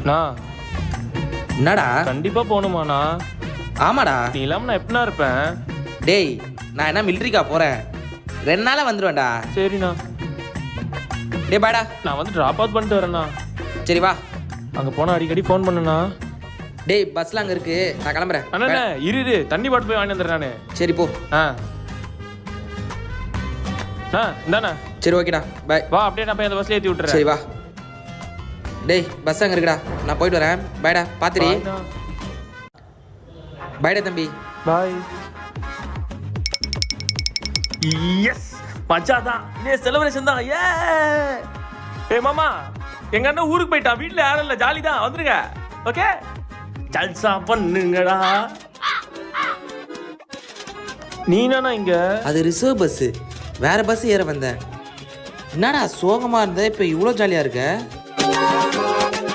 நான் என்னடா? கண்டிப்பா போகணுமாண்ணா? ஆமாடா. நீ இல்லாம நான் எப்படிண்ணா இருப்பேன்? டேய், நான் என்ன மிலிட்ரிக்கா போகிறேன், 2 நாளாக வந்துடுவேன்டா. சரிண்ணா. டேய் பாடா. நான் வந்து ட்ராப் அவுட் பண்ணிட்டு வரேண்ணா. சரி வா. அங்கே போனால் அடிக்கடி ஃபோன் பண்ணுண்ணா. டேய் பஸ்ஸில் அங்கே இருக்கு, நான் கிளம்புறேன். அண்ணா இரு தண்ணி பாட்டு போய் வாங்கி வந்துடுறேன் நான். சரி போ. இந்தாண்ணா. சரி ஓகேடா, பாய். வா அப்படியே நான் போய் அந்த பஸ்ல ஏற்றி விட்டுறேன். சரி வா. டேய் பஸ் அங்கே இருக்குடா, நான் போயிட்டு வரேன். பாய்டா, பார்த்துரி. பாய்டா தம்பி. பாய். எஸ் மச்சாதான், இதே செலிப்ரேஷன் தான். ஏ மாமா, எங்க அண்ணன் ஊருக்கு போயிட்டான், வீட்டில் யாரும் இல்லை, ஜாலி தான், வந்துருங்க. ஓகே, ஜல்சா பண்ணுங்கடா. நீனா இங்க? அது ரிசர்வ் பஸ்ஸு, வேற பஸ் ஏற வந்தேன். என்னடா சோகமாக இருந்த, இப்போ இவ்வளோ ஜாலியாக இருக்க?